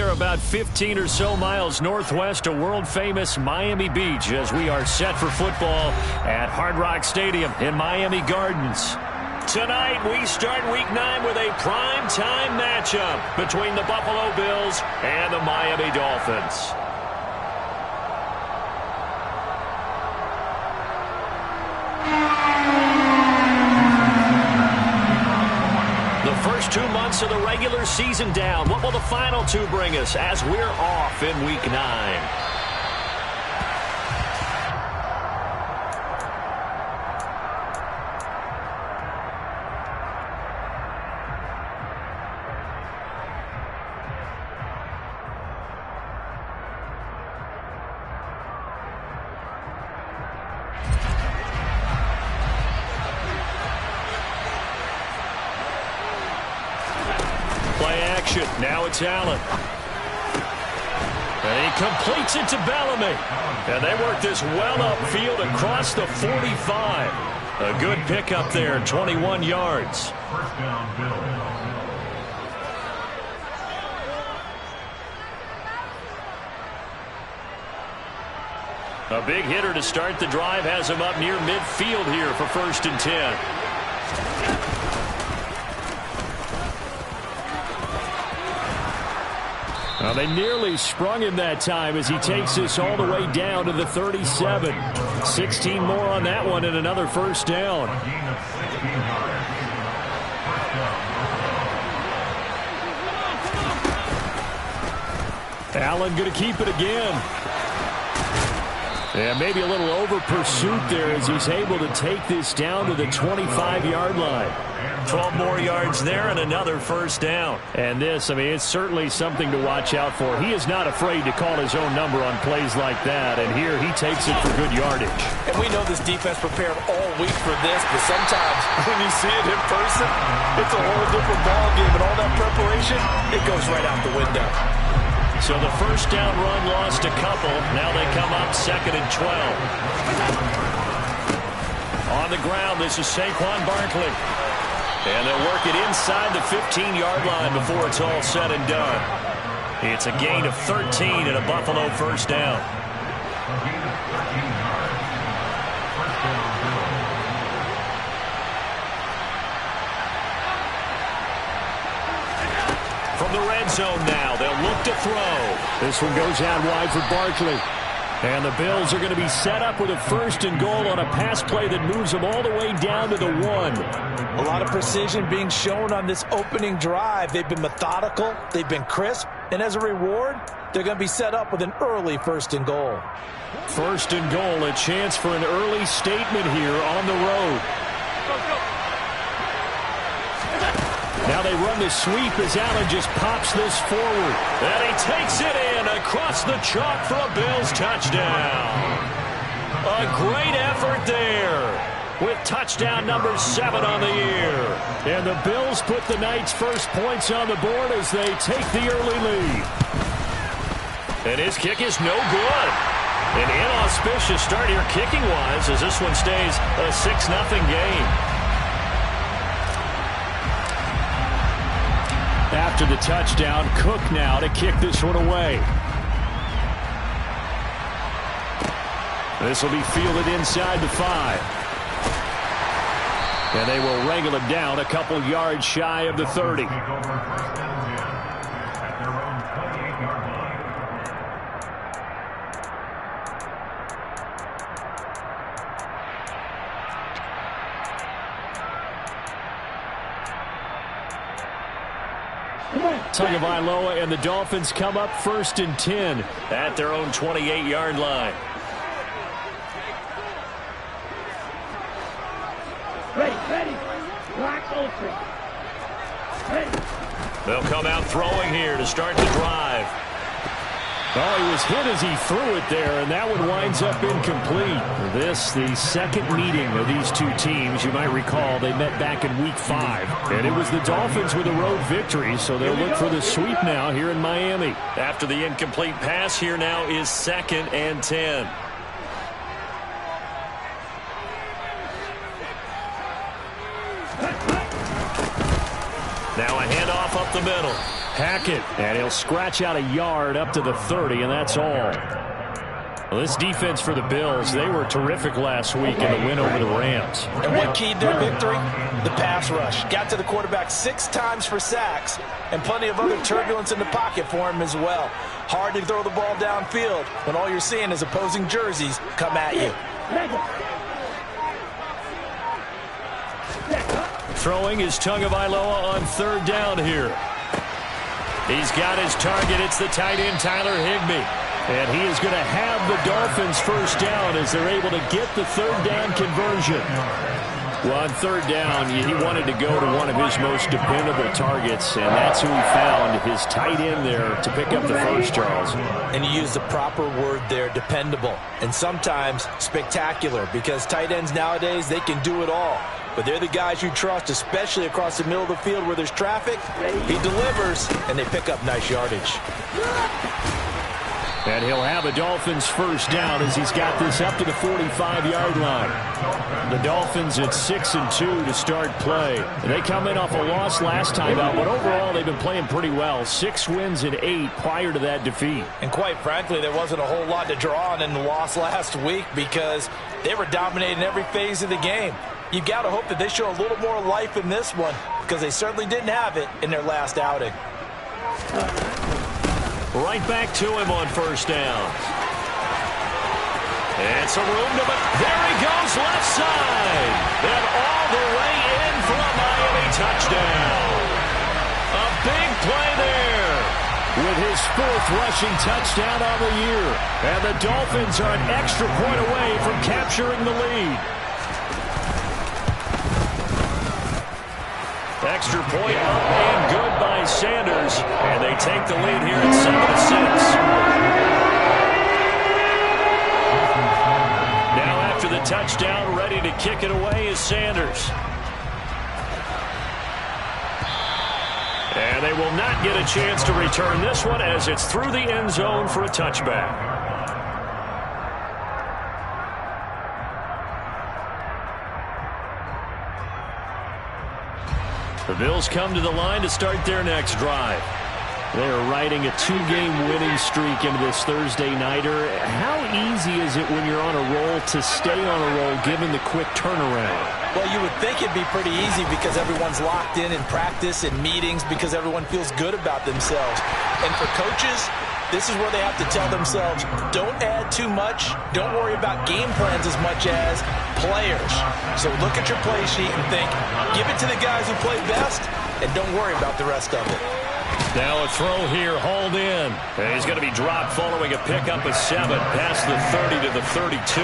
are about 15 or so miles northwest of world-famous Miami Beach as we are set for football at Hard Rock Stadium in Miami Gardens. Tonight, we start Week 9 with a prime-time matchup between the Buffalo Bills and the Miami Dolphins. The first 2 months of the regular season down. What will the final 2 bring us as we're off in Week 9? Now it's Allen. And he completes it to Bellamy. And they work this well upfield across the 45. A good pickup there, 21 yards. First down, Bill. A big hitter to start the drive has him up near midfield here for 1st and 10. Well, they nearly sprung him that time as he takes this all the way down to the 37. 16 more on that one and another first down. Allen going to keep it again. Yeah, maybe a little over pursuit there as he's able to take this down to the 25-yard line. 12 more yards there and another first down. And this, I mean, it's certainly something to watch out for. He is not afraid to call his own number on plays like that. And here he takes it for good yardage. And we know this defense prepared all week for this, but sometimes when you see it in person, it's a whole different ballgame. And all that preparation, it goes right out the window. So the first down run lost a couple. Now they come up 2nd and 12. On the ground, this is Saquon Barkley. And they'll work it inside the 15-yard line before it's all said and done. It's a gain of 13 and a Buffalo first down. From the red zone now, they'll look to throw. This one goes out wide for Barkley. And the Bills are going to be set up with a 1st and goal on a pass play that moves them all the way down to the 1. A lot of precision being shown on this opening drive. They've been methodical, they've been crisp, and as a reward, they're going to be set up with an early 1st and goal. 1st and goal, a chance for an early statement here on the road. Now they run the sweep as Allen just pops this forward. And he takes it in across the chalk for a Bills touchdown. A great effort there with touchdown number 7 on the year. And the Bills put the night's first points on the board as they take the early lead. And his kick is no good. An inauspicious start here kicking-wise as this one stays a 6-0 game. After the touchdown, Cook now to kick this one away. This will be fielded inside the 5. And they will wrangle him down a couple yards shy of the 30. Tagovailoa and the Dolphins come up 1st and 10 at their own 28-yard line. Ready. Lock open. Ready. They'll come out throwing here to start the drive. Oh, he was hit as he threw it there, and that one winds up incomplete. This, the second meeting of these two teams. You might recall they met back in Week 5, and it was the Dolphins with a road victory, so they'll look for the sweep now here in Miami. After the incomplete pass, here now is 2nd and 10. Now a handoff up the middle. Hackett, and he'll scratch out a yard up to the 30, and that's all. Well, this defense for the Bills, they were terrific last week in the win over the Rams. And what keyed their victory? The pass rush. Got to the quarterback 6 times for sacks, and plenty of other turbulence in the pocket for him as well. Hard to throw the ball downfield when all you're seeing is opposing jerseys come at you. Throwing is Tagovailoa on 3rd down here. He's got his target. It's the tight end, Tyler Higbee. And he is going to have the Dolphins first down as they're able to get the 3rd down conversion. Well, on 3rd down, he wanted to go to one of his most dependable targets, and that's who he found, his tight end there, to pick up the first, Charles. And you use the proper word there, dependable, and sometimes spectacular, because tight ends nowadays, they can do it all. But they're the guys you trust, especially across the middle of the field where there's traffic. He delivers, and they pick up nice yardage. And he'll have a Dolphins first down as he's got this up to the 45-yard line. The Dolphins at 6-2 to start play. And they come in off a loss last time out, but overall they've been playing pretty well. 6 wins and 8 prior to that defeat. And quite frankly, there wasn't a whole lot to draw on in the loss last week because they were dominating every phase of the game. You got to hope that they show a little more life in this one because they certainly didn't have it in their last outing. Right back to him on first down. And some room to... There he goes, left side. And all the way in for a Miami touchdown. A big play there with his 4th rushing touchdown on the year. And the Dolphins are an extra point away from capturing the lead. Extra point up and good by Sanders. And they take the lead here at 7-6. Now after the touchdown, ready to kick it away is Sanders. And they will not get a chance to return this one as it's through the end zone for a touchback. The Bills come to the line to start their next drive. They are riding a 2-game winning streak into this Thursday nighter. How easy is it when you're on a roll to stay on a roll given the quick turnaround? Well, you would think it'd be pretty easy because everyone's locked in practice and meetings because everyone feels good about themselves. And for coaches, this is where they have to tell themselves, don't add too much. Don't worry about game plans as much as players. So look at your play sheet and think, give it to the guys who play best, and don't worry about the rest of it. Now a throw here, hauled in. And he's going to be dropped following a pickup of 7 past the 30 to the 32.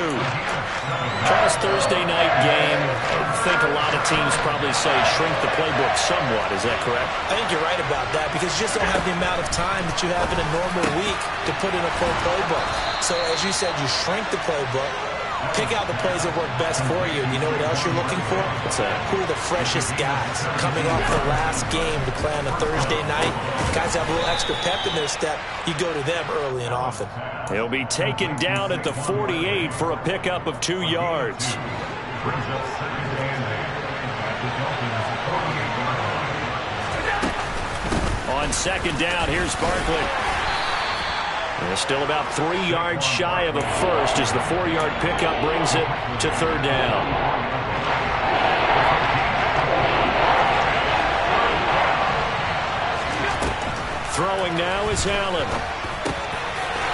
Charles, Thursday night game, I think a lot of teams probably say shrink the playbook somewhat. Is that correct? I think you're right about that because you just don't have the amount of time that you have in a normal week to put in a full playbook. So as you said, you shrink the playbook. Pick out the plays that work best for you. And you know what else you're looking for? What's that? Who are the freshest guys coming off the last game to play on a Thursday night? Guys have a little extra pep in their step. You go to them early and often. He'll be taken down at the 48 for a pickup of 2 yards. On 2nd down, here's Barkley. And still about 3 yards shy of a first as the 4-yard pickup brings it to 3rd down. Throwing now is Allen.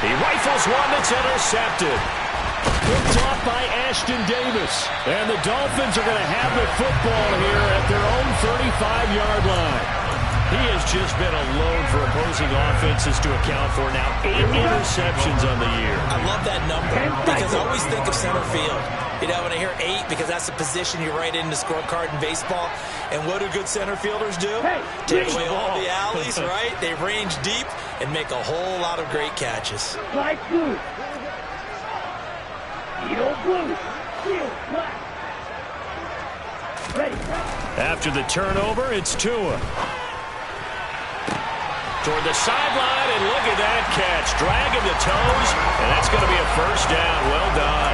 He rifles one that's intercepted. Picked off by Ashton Davis. And the Dolphins are going to have the football here at their own 35-yard line. He has just been alone for opposing offenses to account for now 8 interceptions on the year. I love that number because I always think of center field. You know, when I hear 8, because that's the position you write in the scorecard in baseball. And what do good center fielders do? Take away all the alleys, right? They range deep and make a whole lot of great catches. Light blue. Yellow blue. Field black. Ready. After the turnover, it's Tua. Toward the sideline, and look at that catch. Dragging the toes, and that's going to be a first down. Well done.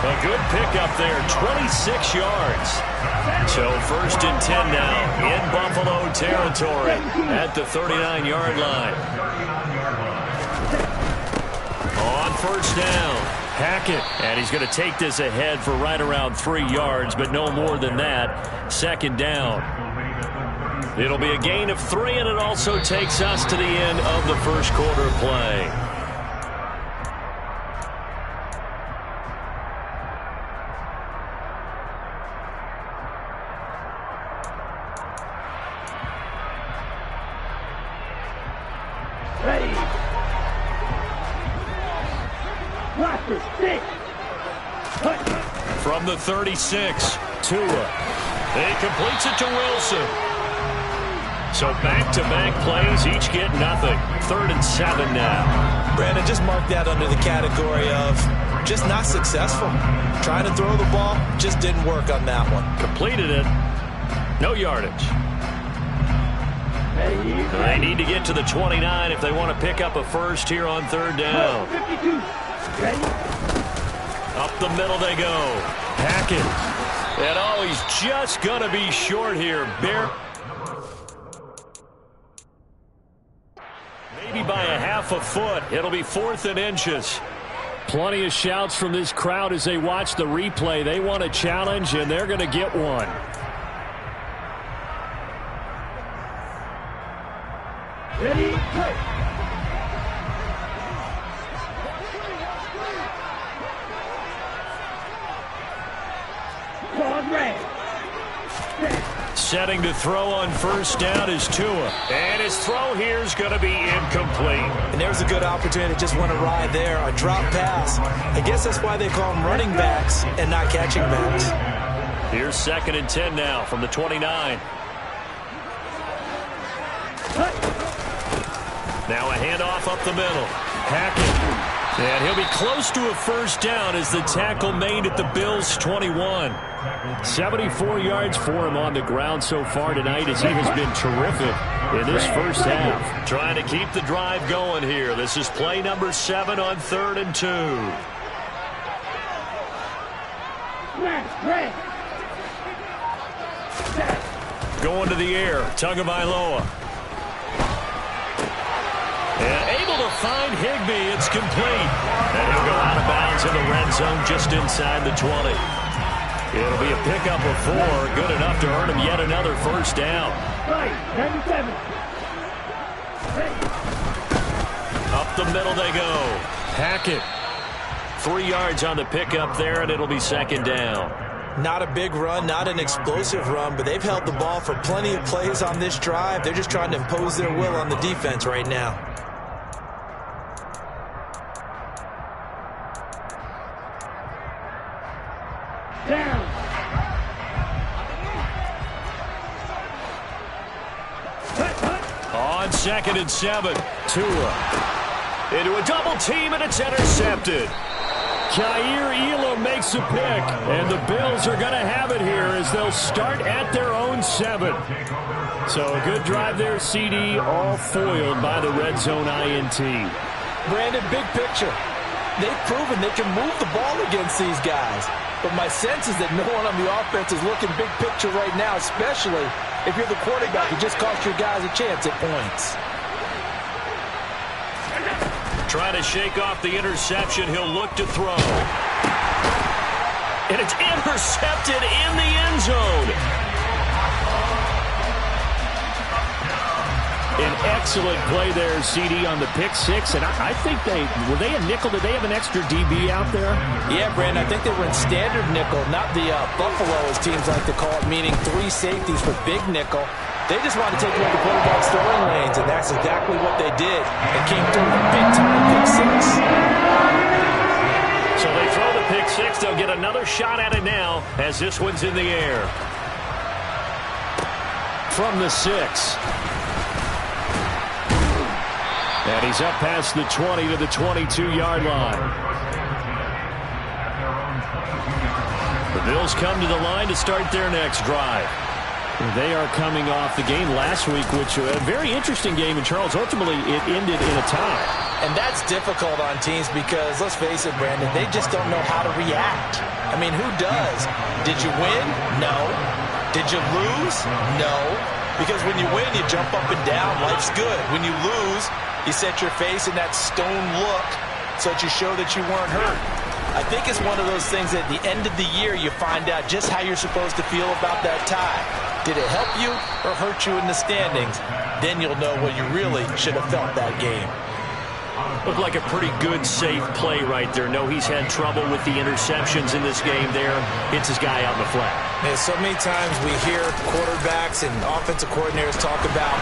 A good pickup there, 26 yards. So 1st and 10 now in Buffalo territory at the 39-yard line. On 1st down, Hackett, and he's going to take this ahead for right around 3 yards, but no more than that. 2nd down. It'll be a gain of 3, and it also takes us to the end of the first quarter play. Ready. Watch the stick. From the 36, Tua. He completes it to Wilson. So back-to-back plays, each get nothing. 3rd and 7 now. Brandon, just mark that under the category of just not successful. Trying to throw the ball, just didn't work on that one. Completed it. No yardage. They need to get to the 29 if they want to pick up a first here on 3rd down. 52. Ready. Up the middle they go. Hackett. And oh, he's just going to be short here. Maybe by a half a foot. It'll be 4th and inches. Plenty of shouts from this crowd as they watch the replay. They want a challenge, and they're going to get one. Ready, play. Ball red. Setting to throw on 1st down is Tua. And his throw here is going to be incomplete. And there's a good opportunity to just want to ride there. A drop pass. I guess that's why they call them running backs and not catching backs. Here's 2nd and 10 now from the 29. Now a handoff up the middle. Hackett. And he'll be close to a 1st down as the tackle made at the Bills' 21. 74 yards for him on the ground so far tonight as he has been terrific in this first half. Trying to keep the drive going here. This is play number 7 on 3rd and 2. Going to the air. Tagovailoa. And able to find Higbee. It's complete. And he'll go out of bounds in the red zone just inside the 20. It'll be a pickup of 4. Good enough to earn him yet another 1st down. 97. Up the middle they go. Hackett. 3 yards on the pickup there, and it'll be 2nd down. Not a big run, not an explosive run, but they've held the ball for plenty of plays on this drive. They're just trying to impose their will on the defense right now. Down. On 2nd and 7, Tua. Into a double team, and it's intercepted. Kaiir Elam makes a pick, and the Bills are going to have it here as they'll start at their own 7. So a good drive there, CD, all foiled by the red zone INT. Brandon, big picture. They've proven they can move the ball against these guys. But my sense is that no one on the offense is looking big picture right now, especially if you're the quarterback. You just cost your guys a chance at points. Trying to shake off the interception. He'll look to throw. And it's intercepted in the end zone. An excellent play there, CD, on the pick 6. And I think were they a nickel? Did they have an extra DB out there? Yeah, Brandon, I think they were in standard nickel, not the Buffalo, as teams like to call it, meaning 3 safeties for big nickel. They just wanted to take away the quarterback's throwing lanes, and that's exactly what they did. It came through with a big-time pick 6. So they throw the pick 6. They'll get another shot at it now as this one's in the air. From the 6. And he's up past the 20 to the 22-yard line. The Bills come to the line to start their next drive. They are coming off the game last week, which was a very interesting game in Charles. Ultimately, it ended in a tie. And that's difficult on teams because, let's face it, Brandon, they just don't know how to react. I mean, who does? Did you win? No. Did you lose? No. Because when you win, you jump up and down. Life's good. When you lose, you set your face in that stone look so that you show that you weren't hurt. I think it's one of those things that at the end of the year you find out just how you're supposed to feel about that tie. Did it help you or hurt you in the standings? Then you'll know what you really should have felt that game. Looked like a pretty good, safe play right there. No, he's had trouble with the interceptions in this game there. Hits his guy out in the flat. Yeah, so many times we hear quarterbacks and offensive coordinators talk about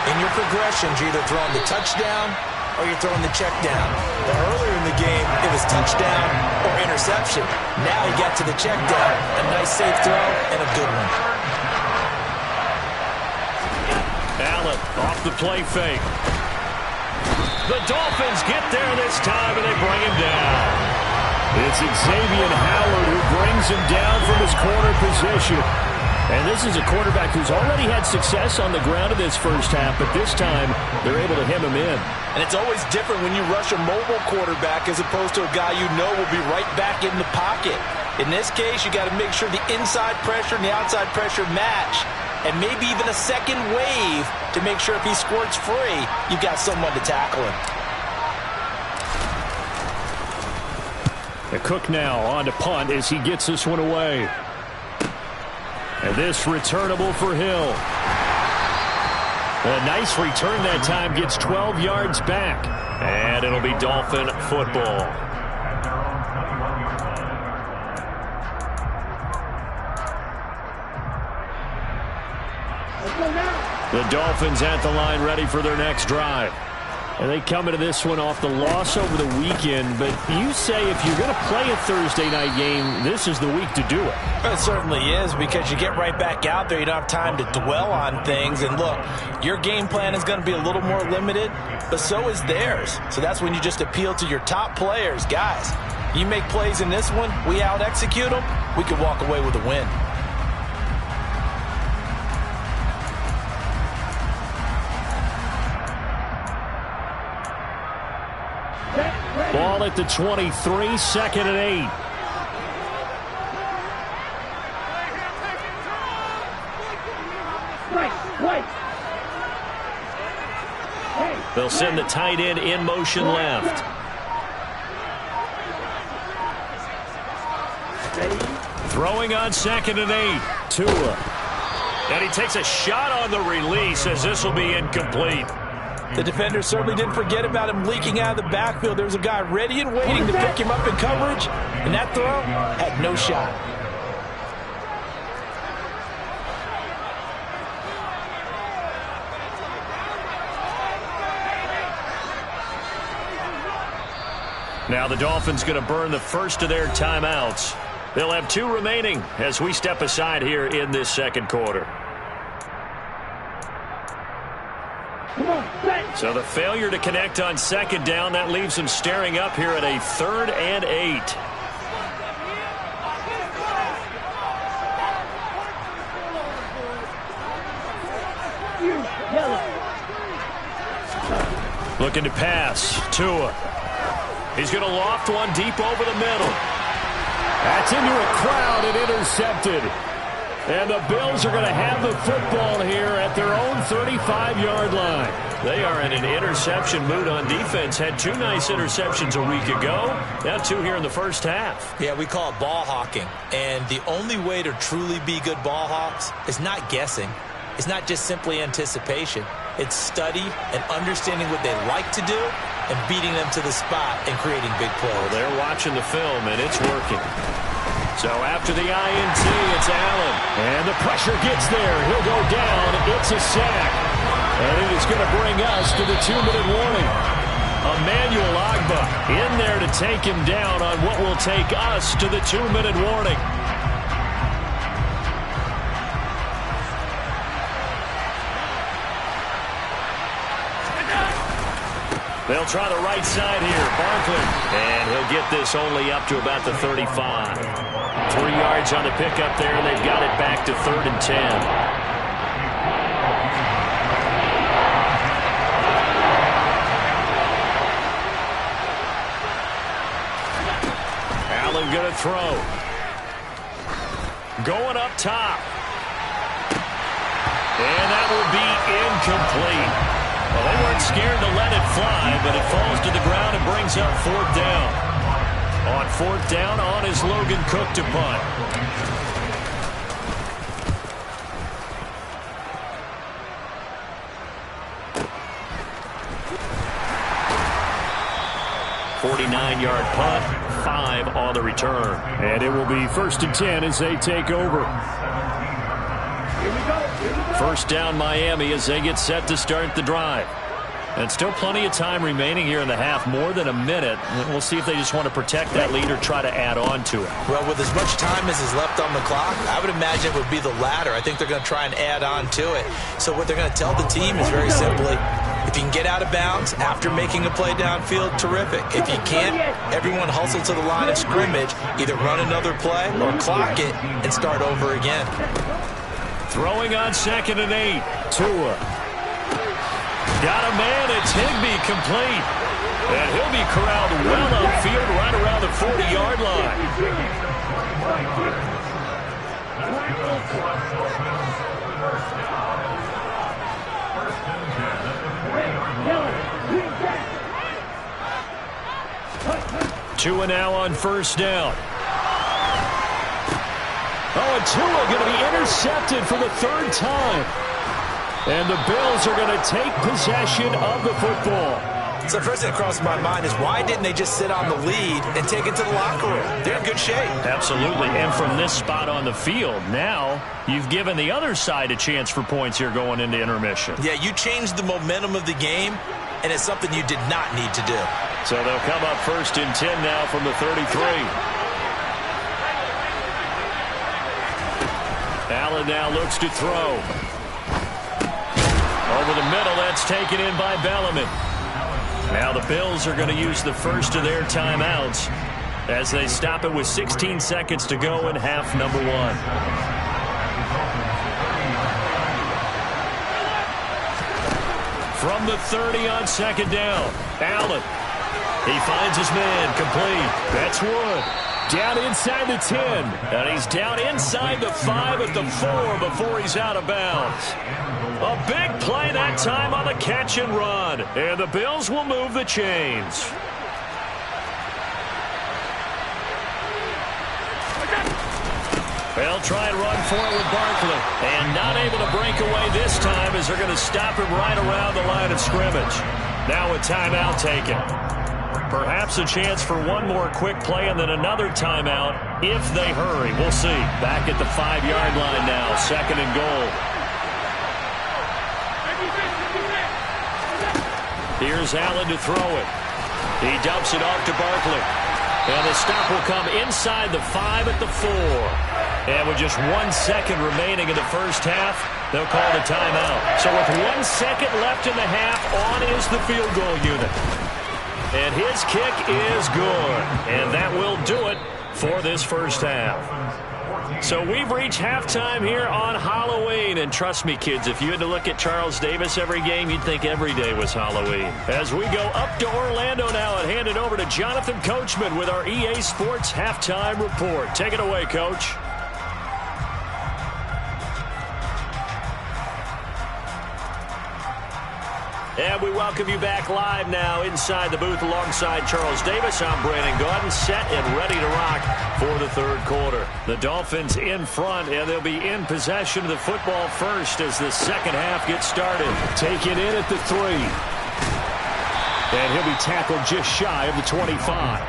in your progressions, you're either throwing the touchdown or you're throwing the check down. But earlier in the game, it was touchdown or interception. Now he got to the check down. A nice safe throw and a good one. Allen off the play fake. The Dolphins get there this time, and they bring him down. It's Xavier Howard who brings him down from his corner position. And this is a quarterback who's already had success on the ground in this first half, but this time they're able to hem him in. And it's always different when you rush a mobile quarterback as opposed to a guy you know will be right back in the pocket. In this case, you got to make sure the inside pressure and the outside pressure match. And maybe even a second wave to make sure if he squirts free, you've got someone to tackle him. The Cook now on to punt as he gets this one away. And this returnable for Hill. A nice return that time, gets 12 yards back. And it'll be Dolphin football. The Dolphins at the line ready for their next drive. And they come into this one off the loss over the weekend. But you say if you're going to play a Thursday night game, this is the week to do it. It certainly is, because you get right back out there. You don't have time to dwell on things. And look, your game plan is going to be a little more limited, but so is theirs. So that's when you just appeal to your top players. Guys, you make plays in this one, we out-execute them, we could walk away with a win. Ball at the 23, 2nd and 8. They'll send the tight end in motion left. Throwing on 2nd and 8. Tua. And he takes a shot on the release as this will be incomplete. The defender certainly didn't forget about him leaking out of the backfield. There was a guy ready and waiting to pick him up in coverage, and that throw had no shot. Now the Dolphins going to burn the first of their timeouts. They'll have 2 remaining as we step aside here in this second quarter. So the failure to connect on 2nd down, that leaves them staring up here at a 3rd and 8. Looking to pass. Tua. He's going to loft one deep over the middle. That's into a crowd and intercepted. And the Bills are going to have the football here at their own 35-yard line. They are in an interception mood on defense. Had 2 nice interceptions a week ago. Now 2 here in the first half. Yeah, we call it ball hawking. And the only way to truly be good ball hawks is not guessing. It's not just simply anticipation. It's study and understanding what they like to do and beating them to the spot and creating big plays. Well, they're watching the film, and it's working. So after the INT, it's Allen. And the pressure gets there. He'll go down. It's a sack. And it is going to bring us to the 2-minute warning. Emmanuel Agba in there to take him down on what will take us to the 2-minute warning. They'll try the right side here. Barkley. And he'll get this only up to about the 35. 3 yards on the pickup there, and they've got it back to 3rd and 10. throw. Going up top. And that will be incomplete. Well, they weren't scared to let it fly, but it falls to the ground and brings up 4th down. On 4th down, on is Logan Cook to punt. .49-yard punt, 5 on the return. And it will be 1st and 10 as they take over. First down Miami as they get set to start the drive. And still plenty of time remaining here in the half, more than a minute. We'll see if they just want to protect that lead or try to add on to it. Well, with as much time as is left on the clock, I would imagine it would be the latter. I think they're going to try and add on to it. So what they're going to tell the team is very simply, if you can get out of bounds after making a play downfield, terrific. If you can't, everyone hustle to the line of scrimmage, either run another play or clock it and start over again. Throwing on 2nd and 8. Tua. Got a man. It's Higbee complete. And he'll be corralled well upfield right around the 40-yard line. Tua now on 1st down. Oh, and Tua going to be intercepted for the 3rd time. And the Bills are going to take possession of the football. So the first thing that crossed my mind is why didn't they just sit on the lead and take it to the locker room? They're in good shape. Absolutely. And from this spot on the field, now you've given the other side a chance for points here going into intermission. Yeah, you changed the momentum of the game, and it's something you did not need to do. So they'll come up 1st and 10 now from the 33. Allen now looks to throw. Over the middle, that's taken in by Bellamy. Now the Bills are going to use the first of their timeouts as they stop it with 16 seconds to go in half number 1. From the 30 on 2nd down, Allen. He finds his man, complete. That's Wood. Down inside the 10. And he's down inside the 5 at the 4 before he's out of bounds. A big play that time on the catch and run. And the Bills will move the chains. They'll try and run for it with Barkley. And not able to break away this time as they're going to stop him right around the line of scrimmage. Now a timeout taken. Perhaps a chance for one more quick play and then another timeout if they hurry. We'll see. Back at the 5-yard line now. 2nd and goal. Here's Allen to throw it. He dumps it off to Barkley. And the stop will come inside the 5 at the 4. And with just 1 second remaining in the first half, they'll call the timeout. So with 1 second left in the half, on is the field goal unit. And his kick is good. And that will do it for this first half. So we've reached halftime here on Halloween. And trust me, kids, if you had to look at Charles Davis every game, you'd think every day was Halloween. As we go up to Orlando now and hand it over to Jonathan Coachman with our EA Sports Halftime Report. Take it away, Coach. And we welcome you back live now inside the booth alongside Charles Davis. I'm Brandon Gaudin, set and ready to rock for the third quarter. The Dolphins in front, and they'll be in possession of the football first as the second half gets started. Take it in at the 3. And he'll be tackled just shy of the 25.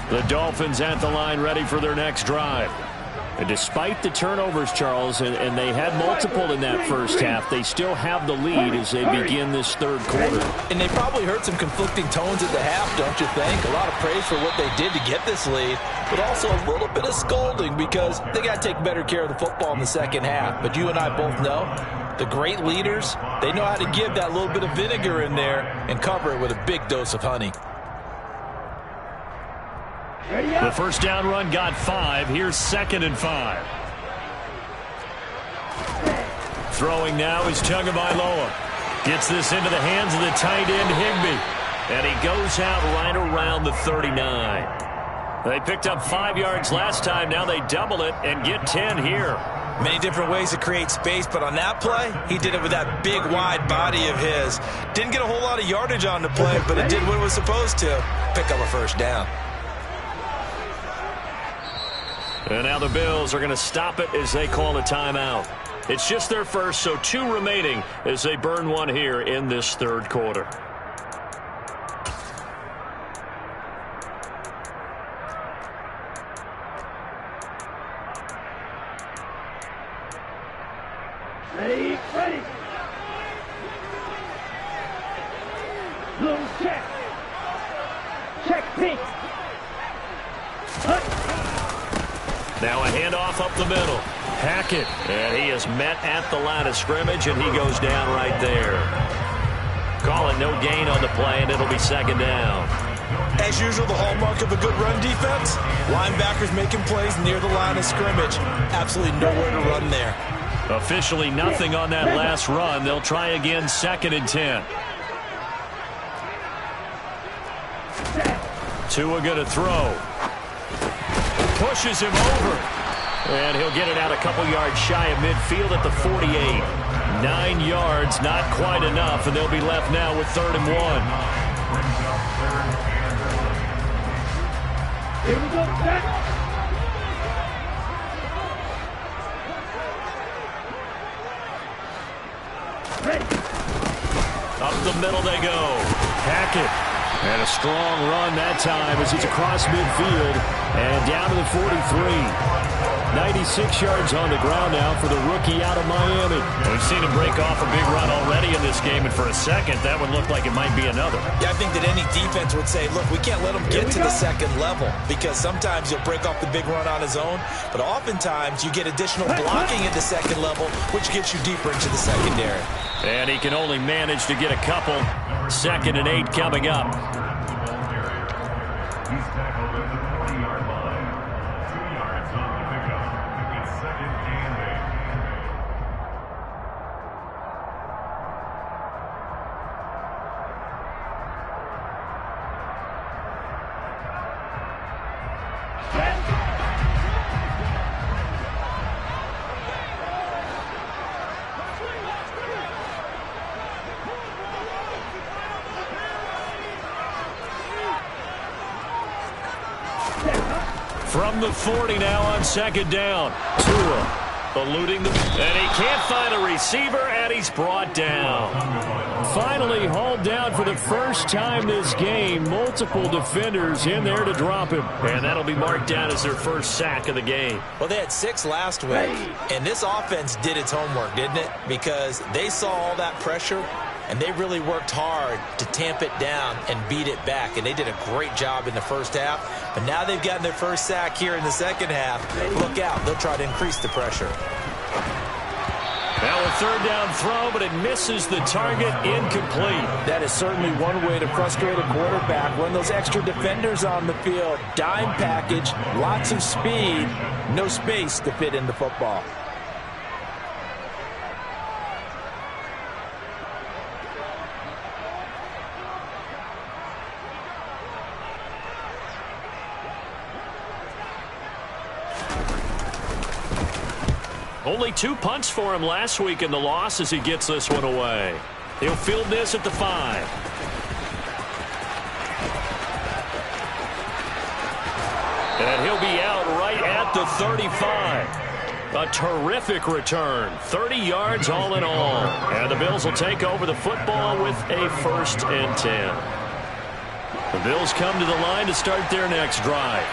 The Dolphins at the line ready for their next drive. And despite the turnovers, Charles, and they had multiple in that first half, they still have the lead as they begin this third quarter. And they probably heard some conflicting tones at the half, don't you think? A lot of praise for what they did to get this lead, but also a little bit of scolding because they got to take better care of the football in the second half. But you and I both know the great leaders, they know how to give that little bit of vinegar in there and cover it with a big dose of honey. The first down run got 5. Here's 2nd and 5. Throwing now is Tagovailoa. Gets this into the hands of the tight end, Higbee. And he goes out right around the 39. They picked up 5 yards last time. Now they double it and get 10 here. Many different ways to create space, but on that play, he did it with that big, wide body of his. Didn't get a whole lot of yardage on the play, but it did what it was supposed to. Pick up a first down. And now the Bills are going to stop it as they call a timeout. It's just their first, so 2 remaining as they burn one here in this third quarter. Ready, ready. Blue check. Check pink. Now a handoff up the middle. Hackett, and he is met at the line of scrimmage, and he goes down right there. Call it no gain on the play, and it'll be 2nd down. As usual, the hallmark of a good run defense, linebackers making plays near the line of scrimmage. Absolutely nowhere to run there. Officially nothing on that last run. They'll try again, 2nd and 10. Tua going to throw. Pushes him over. And he'll get it out a couple yards shy of midfield at the 48. 9 yards, not quite enough, and they'll be left now with 3rd and 1. Here we go, back. Ready. Up the middle they go. Hackett. And a strong run that time as he's across midfield and down to the 43. 96 yards on the ground now for the rookie out of Miami. We've seen him break off a big run already in this game, and for a second, that would look like it might be another. Yeah, I think that any defense would say, look, we can't let him get to the second level because sometimes he'll break off the big run on his own, but oftentimes you get additional blocking at the second level, which gets you deeper into the secondary. And he can only manage to get a couple. 2nd and 8 coming up. He's tackled at the 20-yard line. 2 yards on the pickup. It's 2nd and 8. From the 40 now on 2nd down. Tua eluding them, and he can't find a receiver, and he's brought down. Finally hauled down for the first time this game. Multiple defenders in there to drop him, and that'll be marked down as their first sack of the game. Well, they had 6 last week, and this offense did its homework, didn't it? Because they saw all that pressure, and they really worked hard to tamp it down and beat it back, and they did a great job in the first half. But now they've gotten their first sack here in the second half. Look out. They'll try to increase the pressure. Now a 3rd down throw, but it misses the target, incomplete. That is certainly one way to frustrate a quarterback. Run those extra defenders on the field. Dime package, lots of speed, no space to fit in the football. Only 2 punts for him last week in the loss as he gets this one away. He'll field this at the 5. And he'll be out right at the 35. A terrific return. 30 yards all in all. And the Bills will take over the football with a 1st and 10. The Bills come to the line to start their next drive.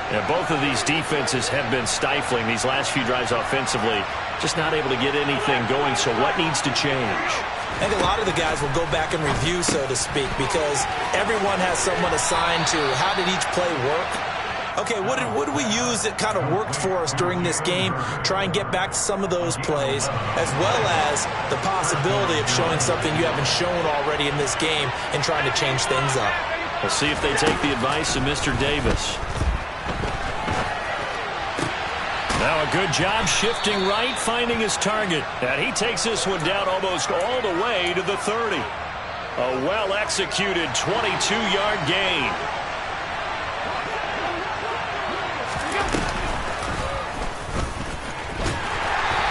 And both of these defenses have been stifling these last few drives offensively. Just not able to get anything going, so what needs to change? I think a lot of the guys will go back and review, so to speak, because everyone has someone assigned to how did each play work. Okay, what did we use that kind of worked for us during this game? Try and get back to some of those plays, as well as the possibility of showing something you haven't shown already in this game and trying to change things up. We'll see if they take the advice of Mr. Davis. Now a good job shifting right, finding his target. And he takes this one down almost all the way to the 30. A well-executed 22-yard gain.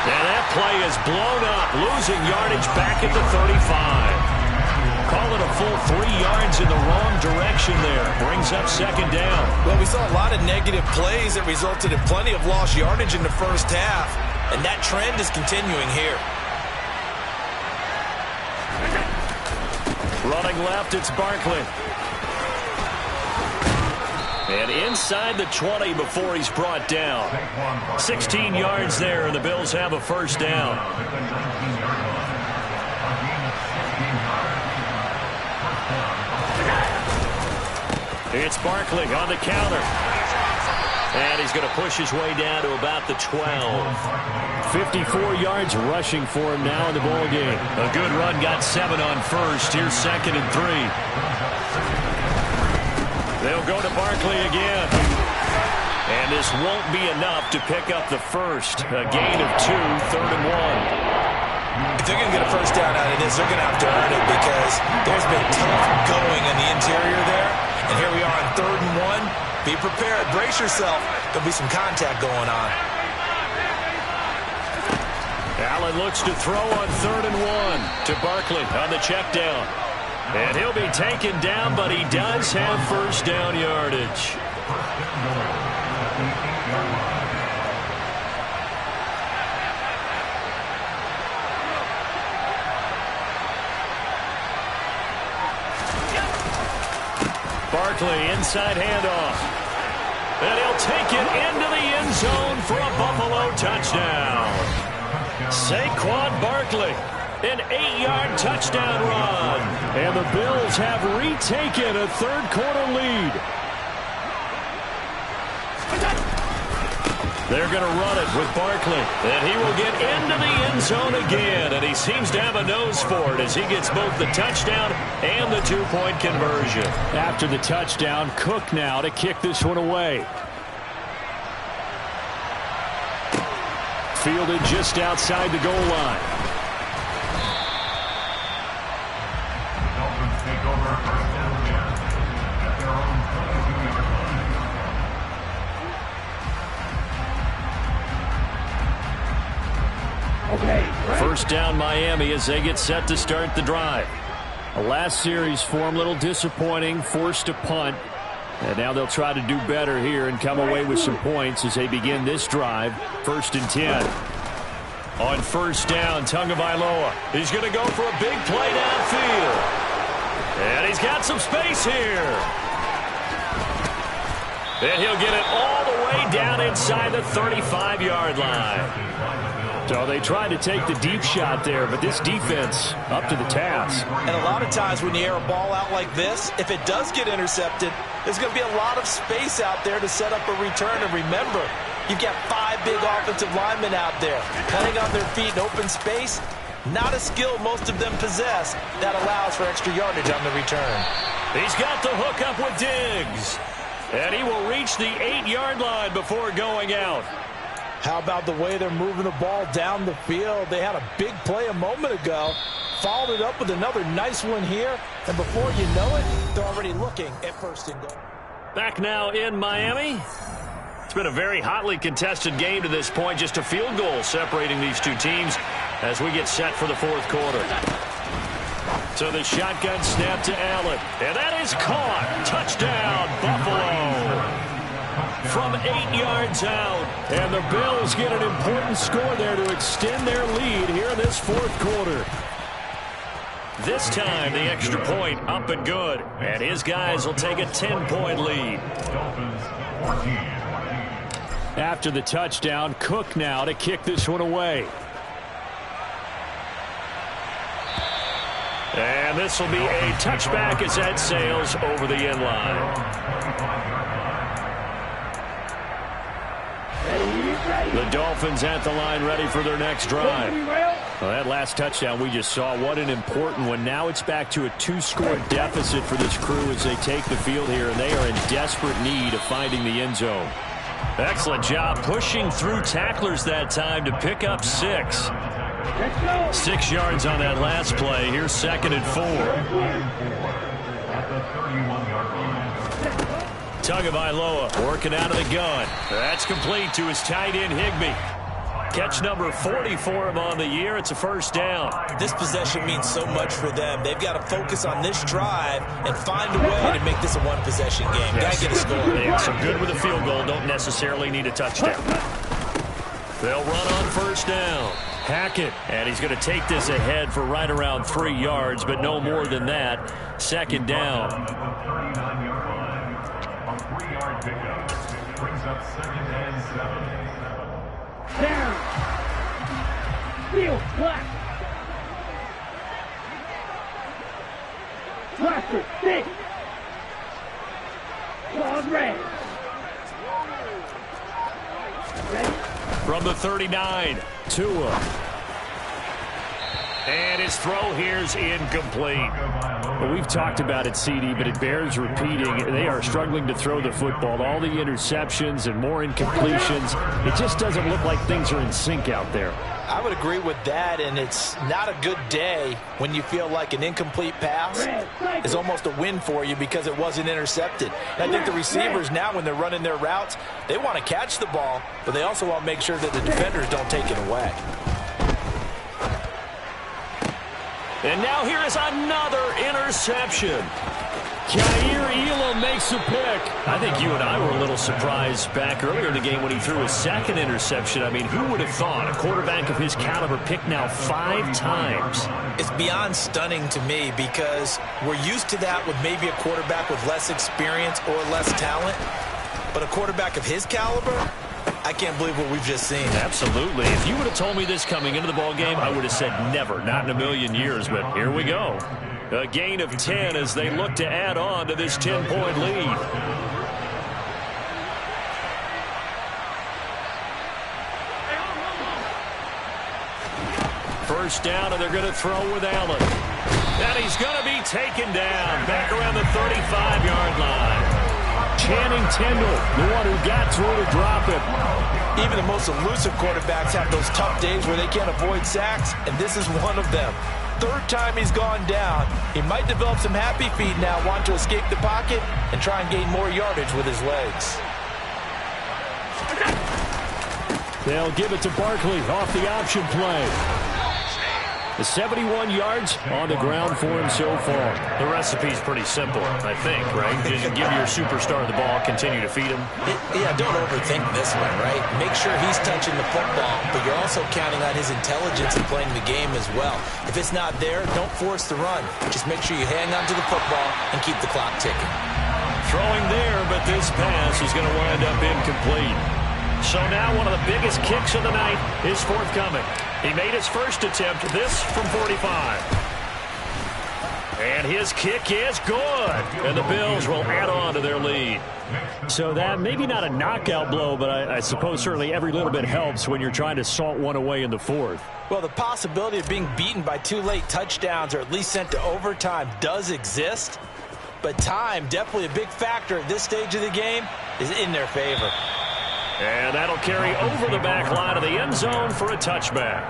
And that play is blown up, losing yardage back at the 35. Call it a full 3 yards in the wrong direction there. Brings up second down. Well, we saw a lot of negative plays that resulted in plenty of lost yardage in the first half. And that trend is continuing here. Running left, it's Barkley. And inside the 20 before he's brought down. 16 yards there, and the Bills have a first down. It's Barkley on the counter. And he's going to push his way down to about the 12. 54 yards rushing for him now in the ball game. A good run, got 7 on first. Here's second and 3. They'll go to Barkley again. And this won't be enough to pick up the first. A gain of 2, third and 1. If they're going to get a first down out of this, they're going to have to earn it because there's been tough going in the interior there. And here we are on third and 1. Be prepared. Brace yourself. There'll be some contact going on. Allen looks to throw on third and 1 to Barkley on the check down. And he'll be taken down, but he does have first down yardage. Barkley, inside handoff. And he'll take it into the end zone for a Buffalo touchdown. Saquon Barkley, an 8-yard touchdown run. And the Bills have retaken a third-quarter lead. They're going to run it with Barkley. And he will get into the end zone again. And he seems to have a nose for it as he gets both the touchdown and the 2-point conversion. After the touchdown, Cook now to kick this one away. Fielded just outside the goal line. Dolphins take over first down again at their own 22-yard line. Okay. First down Miami as they get set to start the drive. A last series for him, a little disappointing, forced to punt. And now they'll try to do better here and come away with some points as they begin this drive. First and 10. On first down, Tagovailoa. He's going to go for a big play downfield. And he's got some space here. And he'll get it all the way down inside the 35-yard line. So they tried to take the deep shot there, but this defense up to the task. And a lot of times when you air a ball out like this, if it does get intercepted, there's going to be a lot of space out there to set up a return. And remember, you've got 5 big offensive linemen out there cutting on their feet in open space. Not a skill most of them possess that allows for extra yardage on the return. He's got the hook up with Diggs. And he will reach the 8-yard line before going out. How about the way they're moving the ball down the field? They had a big play a moment ago. Followed it up with another nice one here. And before you know it, they're already looking at first and goal. Back now in Miami. It's been a very hotly contested game to this point. Just a field goal separating these two teams as we get set for the fourth quarter. So the shotgun snap to Allen. And that is caught. Touchdown, Buffalo. From 8 yards out. And the Bills get an important score there to extend their lead here in this fourth quarter. This time, the extra point up and good. And his guys will take a 10-point lead. Dolphins 14. After the touchdown, Cook now to kick this one away. And this will be a touchback as that sails over the end line. The Dolphins at the line ready for their next drive. Well, that last touchdown we just saw, what an important one. Now it's back to a 2-score deficit for this crew as they take the field here, and they are in desperate need of finding the end zone. Excellent job pushing through tacklers that time to pick up 6. 6 yards on that last play. Here's 2nd and 4. At the 31-yard line. Tagovailoa working out of the gun. That's complete to his tight end, Higbee. Catch number 40 for him on the year. It's a first down. This possession means so much for them. They've got to focus on this drive and find a way to make this a one-possession game. Got to get a score. Yeah, so good with a field goal. Don't necessarily need a touchdown. They'll run on first down. Hackett, and he's going to take this ahead for right around 3 yards, but no more than that. 2nd down. At the 39-yard line. A 3-yard pickup brings up 2nd and 7. Down. Field black. Cluster 6. Claws red. Ready? From the 39, Tua. And his throw here's incomplete. Well, we've talked about it, CD, but it bears repeating. They are struggling to throw the football. All the interceptions and more incompletions. It just doesn't look like things are in sync out there. I would agree with that, and it's not a good day when you feel like an incomplete pass is almost a win for you because it wasn't intercepted. And I think the receivers now, when they're running their routes, they want to catch the ball, but they also want to make sure that the defenders don't take it away. And now here is another interception. Khair Elam makes a pick. I think you and I were a little surprised back earlier in the game when he threw his 2nd interception. I mean, who would have thought a quarterback of his caliber picked now 5 times? It's beyond stunning to me because we're used to that with maybe a quarterback with less experience or less talent. But a quarterback of his caliber, I can't believe what we've just seen. Absolutely. If you would have told me this coming into the ball game, I would have said never, not in a million years. But here we go. A gain of 10 as they look to add on to this 10-point lead. First down, and they're going to throw with Allen. And he's going to be taken down back around the 35-yard line. Channing Tindall, the one who got through to drop him. Even the most elusive quarterbacks have those tough days where they can't avoid sacks, and this is one of them. 3rd time he's gone down. He might develop some happy feet now, want to escape the pocket and try and gain more yardage with his legs. They'll give it to Barkley off the option play. The 71 yards on the ground for him so far. The recipe's pretty simple, I think, right? Just give your superstar the ball, continue to feed him. Yeah, don't overthink this one, right? Make sure he's touching the football, but you're also counting on his intelligence in playing the game as well. If it's not there, don't force the run. Just make sure you hang on to the football and keep the clock ticking. Throwing there, but this pass is going to wind up incomplete. So now one of the biggest kicks of the night is forthcoming. He made his first attempt, this from 45. And his kick is good. And the Bills will add on to their lead. So that maybe not a knockout blow, but I suppose certainly every little bit helps when you're trying to salt one away in the 4th. Well, the possibility of being beaten by 2 late touchdowns or at least sent to overtime does exist. But time, definitely a big factor at this stage of the game, is in their favor. And that'll carry over the back line of the end zone for a touchback.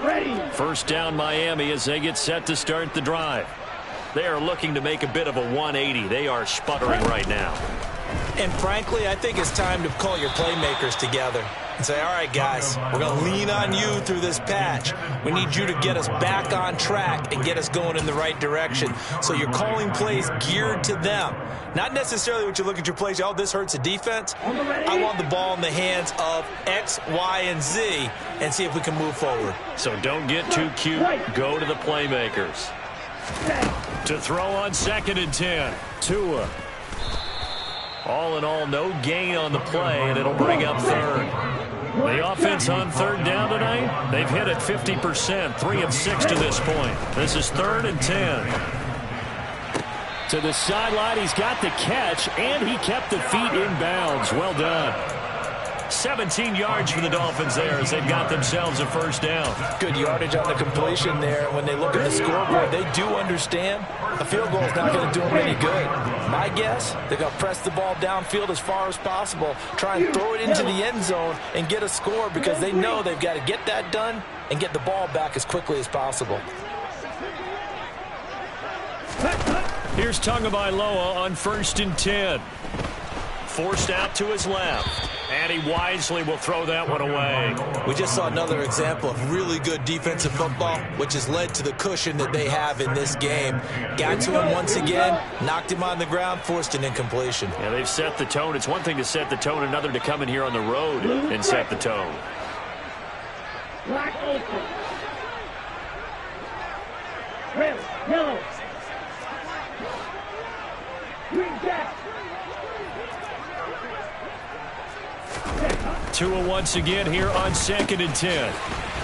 Ready. First down Miami as they get set to start the drive. They are looking to make a bit of a 180. They are sputtering right now. And frankly, I think it's time to call your playmakers together and say, all right, guys, we're going to lean on you through this patch. We need you to get us back on track and get us going in the right direction. So you're calling plays geared to them. Not necessarily what you look at your plays, oh, this hurts the defense. I want the ball in the hands of X, Y, and Z and see if we can move forward. So don't get too cute. Go to the playmakers. To throw on 2nd and 10. Tua. All in all, no gain on the play, and it'll bring up 3rd. The offense on 3rd down tonight, they've hit it 50%, 3 of 6 to this point. This is 3rd and 10. To the sideline, he's got the catch, and he kept the feet in bounds. Well done. 17 yards for the Dolphins there as they've got themselves a 1st down. Good yardage on the completion there. When they look at the scoreboard, they do understand a field goal is not going to do them any good. My guess, they're going to press the ball downfield as far as possible, try and throw it into the end zone and get a score because they know they've got to get that done and get the ball back as quickly as possible. Here's Tagovailoa on 1st and 10. Forced out to his left. And he wisely will throw that one away. We just saw another example of really good defensive football, which has led to the cushion that they have in this game. Got to him once again, knocked him on the ground, forced an incompletion. Yeah, they've set the tone. It's one thing to set the tone, another to come in here on the road and set the tone. Black open. Red, yellow. Green jack. Tua once again here on 2nd and 10.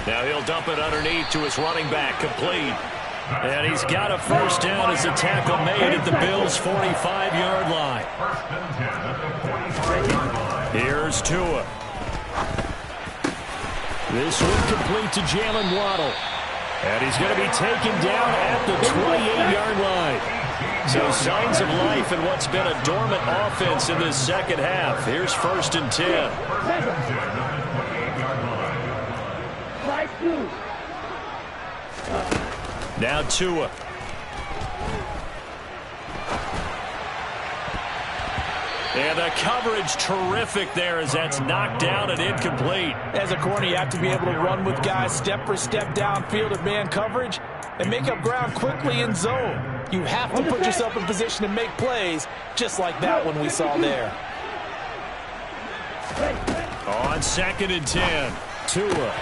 Now he'll dump it underneath to his running back, complete. And he's got a 1st down as a tackle made at the Bills' 45-yard line. Here's Tua. This one complete to Jalen Waddle. And he's going to be taken down at the 28-yard line. So signs of life in what's been a dormant offense in this 2nd half. Here's 1st and 10. Now Tua. And the coverage terrific there as that's knocked down and incomplete. As a corner, you have to be able to run with guys step for step downfield of man coverage and make up ground quickly in zone. You have to put yourself in position to make plays just like that one we saw there. On 2nd and 10, Tua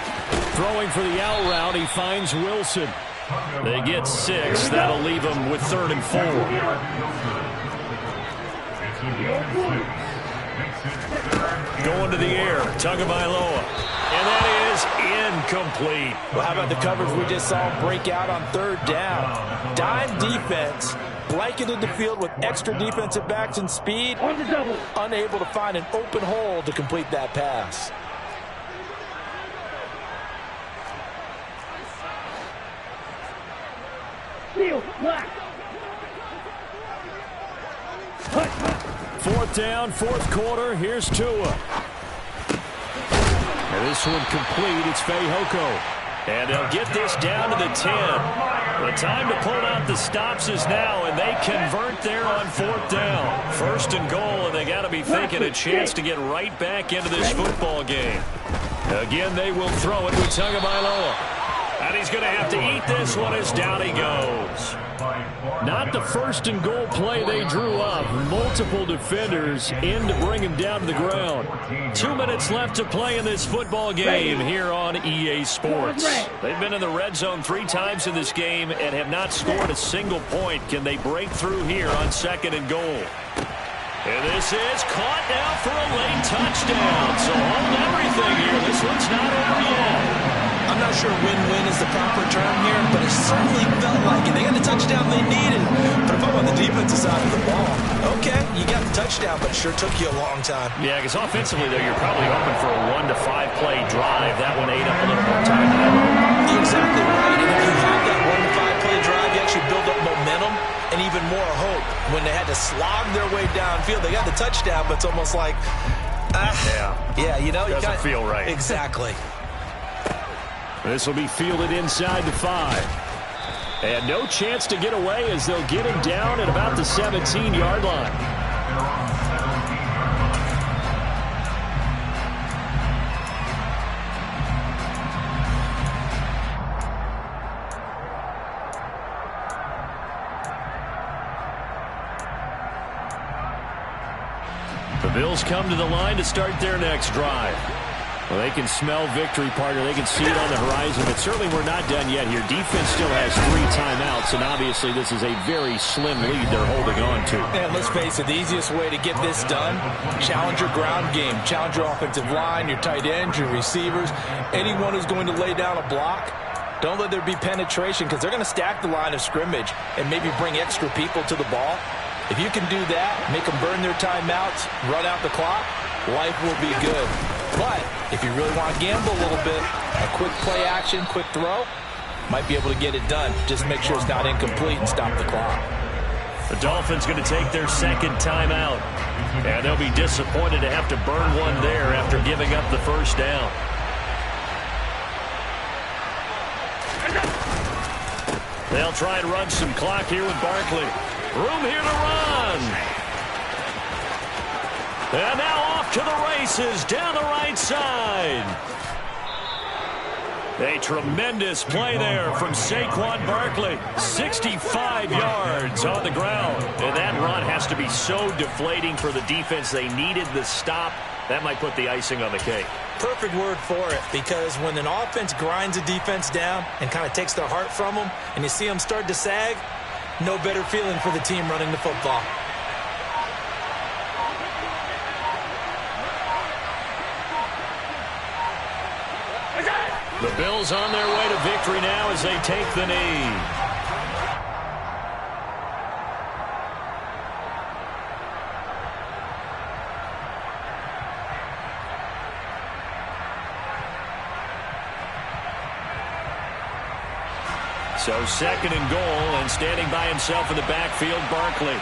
throwing for the out route. He finds Wilson. They get 6. That'll leave them with 3rd and 4. Going to the air, Tagovailoa. And that is incomplete. Well, how about the coverage we just saw break out on 3rd down? Dime defense, blanketed the field with extra defensive backs and speed, unable to find an open hole to complete that pass. Black. 4th down, 4th quarter. Here's Tua. And this one complete. It's Fehoko. And they'll get this down to the 10. The time to pull out the stops is now, and they convert there on 4th down. 1st and goal, and they got to be thinking a chance to get right back into this football game. Again, they will throw it with Tagovailoa. And he's going to have to eat this one as down he goes. Not the 1st and goal play they drew up. Multiple defenders in to bring him down to the ground. 2 minutes left to play in this football game here on EA Sports. They've been in the red zone 3 times in this game and have not scored a single point. Can they break through here on 2nd and goal? And this is caught now for a late touchdown. So hold everything here. This one's not over yet. I'm not sure win-win is the proper term here, but it certainly felt like it. They got the touchdown they needed. But if I'm on the defensive side of the ball, okay, you got the touchdown, but it sure took you a long time. Yeah, because offensively, though, you're probably hoping for a 1 to 5 play drive. That one ate up a little more time than ever. Exactly right. And if you have that 1 to 5 play drive, you actually build up momentum and even more hope. When they had to slog their way downfield, they got the touchdown, but it's almost like, yeah, you know, doesn't feel right. Exactly. This will be fielded inside the 5. And no chance to get away as they'll get him down at about the 17-yard line. The Bills come to the line to start their next drive. Well, they can smell victory, partner. They can see it on the horizon, but certainly we're not done yet here. Defense still has 3 timeouts, and obviously this is a very slim lead they're holding on to. And let's face it, the easiest way to get this done, challenge your ground game. Challenge your offensive line, your tight ends, your receivers, anyone who's going to lay down a block. Don't let there be penetration because they're going to stack the line of scrimmage and maybe bring extra people to the ball. If you can do that, make them burn their timeouts, run out the clock, life will be good. But if you really want to gamble a little bit, a quick play action, quick throw, might be able to get it done. Just make sure it's not incomplete and stop the clock. The Dolphins going to take their second timeout. And they'll be disappointed to have to burn one there after giving up the first down. They'll try and run some clock here with Barkley. Room here to run. And now off to the races down the right side. A tremendous play there from Saquon Barkley. 65 yards on the ground. And that run has to be so deflating for the defense. They needed the stop. That might put the icing on the cake. Perfect word for it, because when an offense grinds a defense down and kind of takes their heart from them, and you see them start to sag, no better feeling for the team running the football. The Bills on their way to victory now as they take the knee. So second and goal, and standing by himself in the backfield, Barkley.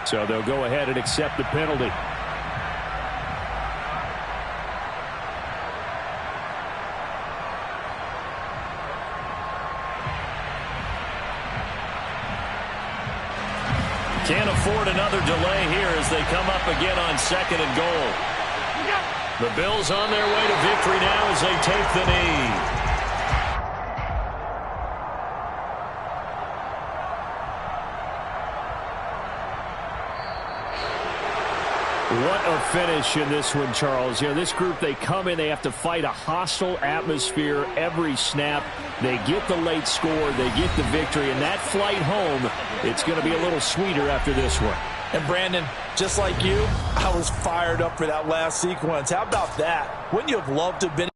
So they'll go ahead and accept the penalty. Can't afford another delay here as they come up again on second and goal. The Bills on their way to victory now as they take the knee. What a finish in this one, Charles. You know, this group, they come in, they have to fight a hostile atmosphere every snap. They get the late score, they get the victory, and that flight home, it's going to be a little sweeter after this one. And Brandon, just like you, I was fired up for that last sequence. How about that? Wouldn't you have loved to have been